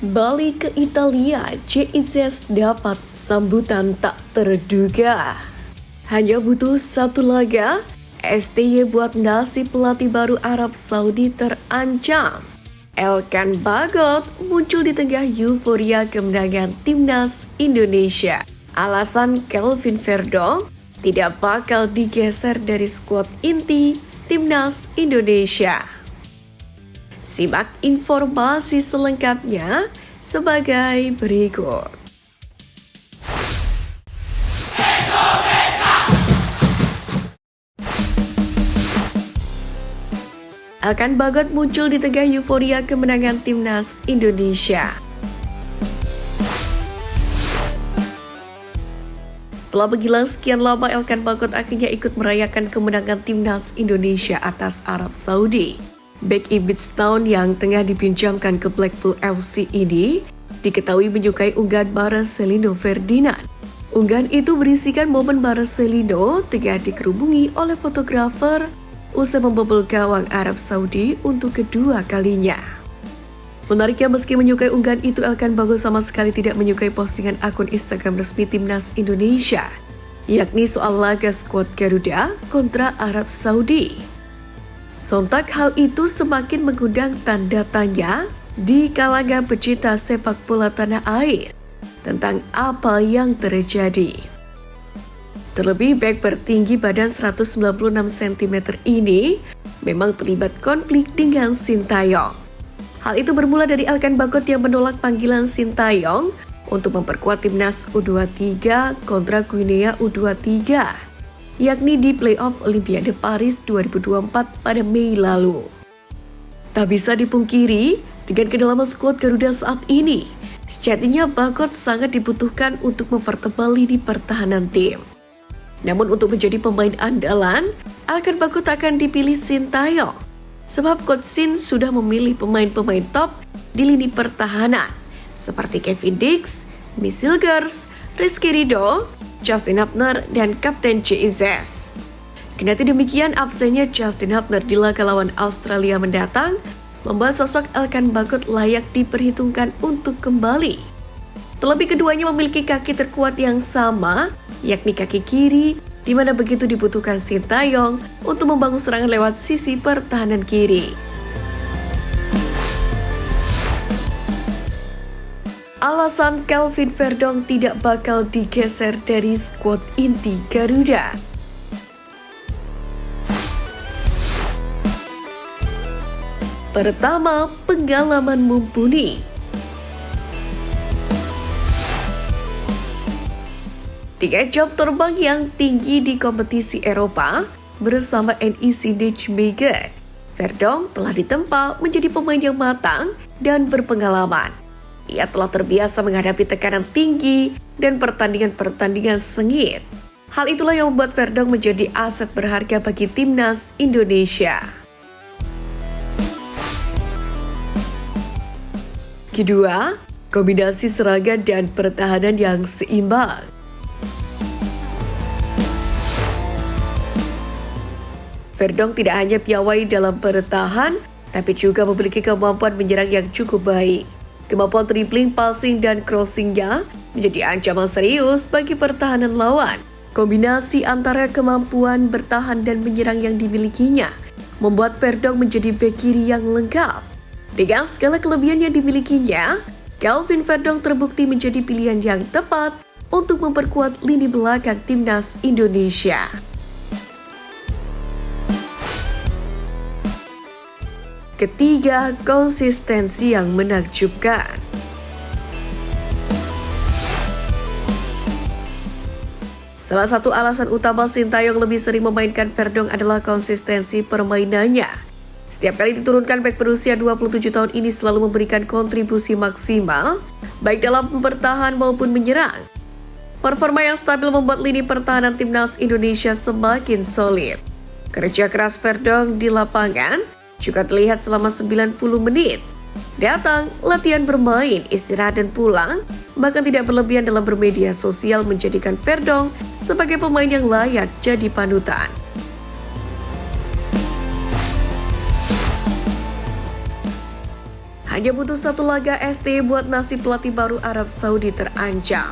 Balik ke Italia, JIZ dapat sambutan tak terduga. Hanya butuh satu laga, STY buat nasib pelatih baru Arab Saudi terancam. Elkan Bagot muncul di tengah euforia kemenangan timnas Indonesia. Alasan Kelvin Verdong tidak bakal digeser dari skuad inti timnas Indonesia. Simak informasi selengkapnya sebagai berikut. Elkan Bagot muncul di tengah euforia kemenangan timnas Indonesia. Setelah menghilang sekian lama, Elkan Bagot akhirnya ikut merayakan kemenangan timnas Indonesia atas Arab Saudi. Bek Ipswich Town yang tengah dipinjamkan ke Blackpool FC ini diketahui menyukai unggahan Marcelino Ferdinand. Unggahan itu berisikan momen Marcelino tengah dikerubungi oleh fotografer usai membobol gawang Arab Saudi untuk kedua kalinya. Menariknya, meski menyukai unggahan itu, Elkan Bagot sama sekali tidak menyukai postingan akun Instagram resmi timnas Indonesia, yakni soal laga skuad Garuda kontra Arab Saudi. Sontak hal itu semakin mengundang tanda tanya di kalangan pecinta sepak bola tanah air tentang apa yang terjadi. Terlebih bek bertinggi badan 196 cm ini memang terlibat konflik dengan Sintayong. Hal itu bermula dari Elkan Bagot yang menolak panggilan Sintayong untuk memperkuat timnas U23 kontra Guinea U23. Yakni di playoff Olimpiade Paris 2024 pada Mei lalu. Tak bisa dipungkiri, dengan kedalaman skuad Garuda saat ini, sejatinya Bagot sangat dibutuhkan untuk mempertebal lini pertahanan tim. Namun untuk menjadi pemain andalan, Elkan Bagot akan dipilih Sintayong, sebab Coach Sin sudah memilih pemain-pemain top di lini pertahanan, seperti Kevin Dix, Misilgers, Rizky Ridho, Justin Hubner, dan Kapten JIZ. Kendati demikian, absennya Justin Hubner di laga lawan Australia mendatang membuat sosok Elkan Bagot layak diperhitungkan untuk kembali. Terlebih keduanya memiliki kaki terkuat yang sama, yakni kaki kiri, di mana begitu dibutuhkan Sintayong untuk membangun serangan lewat sisi pertahanan kiri. Alasan Kelvin Verdong tidak bakal digeser dari skuad inti Garuda. Pertama, pengalaman mumpuni. Dengan jam terbang yang tinggi di kompetisi Eropa bersama NEC Nijmegen, Verdong telah ditempa menjadi pemain yang matang dan berpengalaman. Ia telah terbiasa menghadapi tekanan tinggi dan pertandingan-pertandingan sengit. Hal itulah yang membuat Verdong menjadi aset berharga bagi timnas Indonesia. Kedua, kombinasi serangan dan pertahanan yang seimbang. Verdong tidak hanya piawai dalam bertahan, tapi juga memiliki kemampuan menyerang yang cukup baik. Kemampuan dribbling, passing, dan crossing-nya menjadi ancaman serius bagi pertahanan lawan. Kombinasi antara kemampuan bertahan dan menyerang yang dimilikinya membuat Verdong menjadi bek kiri yang lengkap. Dengan segala kelebihan yang dimilikinya, Kelvin Verdong terbukti menjadi pilihan yang tepat untuk memperkuat lini belakang timnas Indonesia. Ketiga, konsistensi yang menakjubkan. Salah satu alasan utama Sintayong lebih sering memainkan Verdong adalah konsistensi permainannya. Setiap kali diturunkan, bek berusia 27 tahun ini selalu memberikan kontribusi maksimal, baik dalam bertahan maupun menyerang. Performa yang stabil membuat lini pertahanan timnas Indonesia semakin solid. Kerja keras Verdong di lapangan juga terlihat selama 90 menit. Datang, latihan, bermain, istirahat, dan pulang, bahkan tidak berlebihan dalam bermedia sosial menjadikan Verdong sebagai pemain yang layak jadi panutan. Hanya butuh satu laga ST buat nasib pelatih baru Arab Saudi terancam.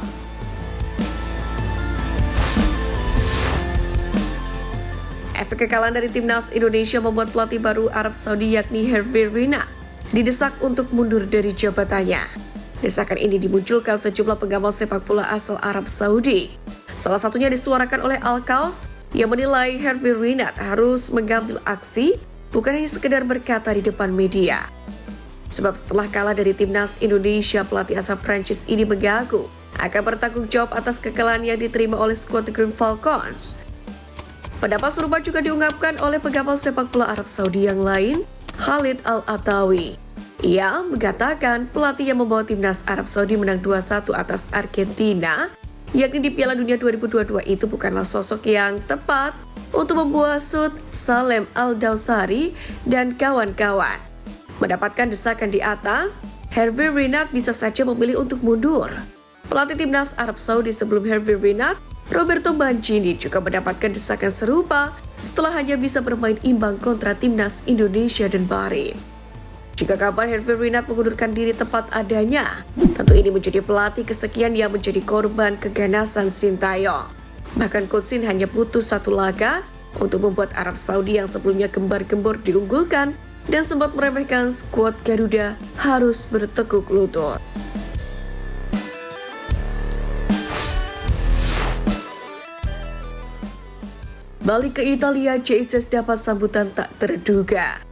Efek kekalahan dari timnas Indonesia membuat pelatih baru Arab Saudi yakni Hervé Renard didesak untuk mundur dari jabatannya. Desakan ini dimunculkan sejumlah pengamat sepak bola asal Arab Saudi. Salah satunya disuarakan oleh Al-Qaus yang menilai Hervé Renard harus mengambil aksi, bukan hanya sekedar berkata di depan media. Sebab setelah kalah dari timnas Indonesia, pelatih asal Prancis ini mengaku akan bertanggung jawab atas kekalahan yang diterima oleh skuad The Green Falcons. Pendapat serupa juga diungkapkan oleh pengamat sepak bola Arab Saudi yang lain, Khalid Al-Atawi. Ia mengatakan pelatih yang membawa timnas Arab Saudi menang 2-1 atas Argentina, yakni di Piala Dunia 2022 itu bukanlah sosok yang tepat untuk membuat Sud Salem Al-Dawsari dan kawan-kawan. Mendapatkan desakan di atas, Hervé Renard bisa saja memilih untuk mundur. Pelatih timnas Arab Saudi sebelum Hervé Renard, Roberto Mancini juga mendapatkan desakan serupa setelah hanya bisa bermain imbang kontra timnas Indonesia dan Bahrain. Jika kabar Hervé Renard mengundurkan diri tepat adanya, tentu ini menjadi pelatih kesekian yang menjadi korban keganasan Sintayong. Bahkan Coach Shin hanya butuh satu laga untuk membuat Arab Saudi yang sebelumnya gembar-gembor diunggulkan dan sempat meremehkan skuad Garuda harus bertekuk lutut. Balik ke Italia, Jesus dapat sambutan tak terduga.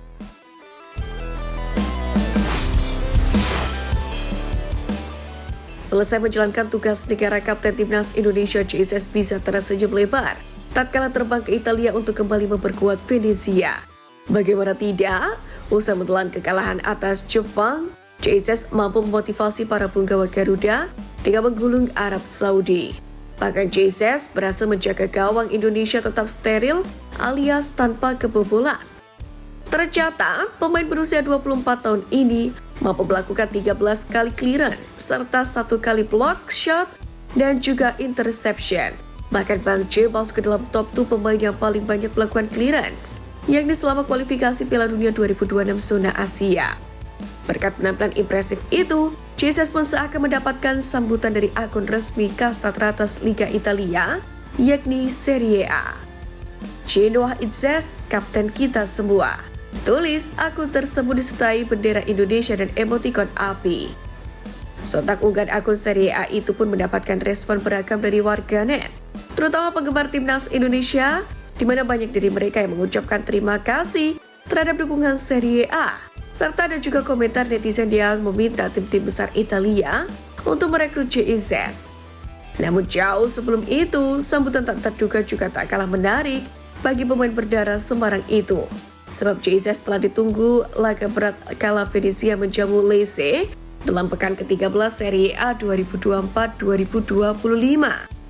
Selesai menjalankan tugas negara, Kapten Timnas Indonesia Jesus bisa tersenyum lebar tatkala terbang ke Italia untuk kembali memperkuat Venezia. Bagaimana tidak, usai menelan kekalahan atas Jepang, Jesus mampu memotivasi para punggawa Garuda dengan menggulung Arab Saudi. Bahkan Jesus berhasil menjaga gawang Indonesia tetap steril alias tanpa kebobolan. Tercatat, pemain berusia 24 tahun ini mampu melakukan 13 kali clearance serta 1 kali block shot dan juga interception. Bahkan Bang J masuk ke dalam top 2 pemain yang paling banyak melakukan clearance, yakni selama kualifikasi Piala Dunia 2026 zona Asia. Berkat penampilan impresif itu, Jesus pun seakan mendapatkan sambutan dari akun resmi kasta teratas Liga Italia, yakni Serie A. Genoa Izzes, kapten kita semua. Tulis akun tersebut disertai bendera Indonesia dan emotikon api. Sontak unggahan akun Serie A itu pun mendapatkan respon beragam dari warganet, terutama penggemar timnas Indonesia, di mana banyak dari mereka yang mengucapkan terima kasih terhadap dukungan Serie A, serta ada juga komentar netizen yang meminta tim-tim besar Italia untuk merekrut Jesus. Namun jauh sebelum itu, sambutan tak terduga juga tak kalah menarik bagi pemain berdarah Semarang itu. Sebab Jesus telah ditunggu laga berat kala Venezia menjamu Lecce dalam pekan ke-13 Serie A 2024-2025.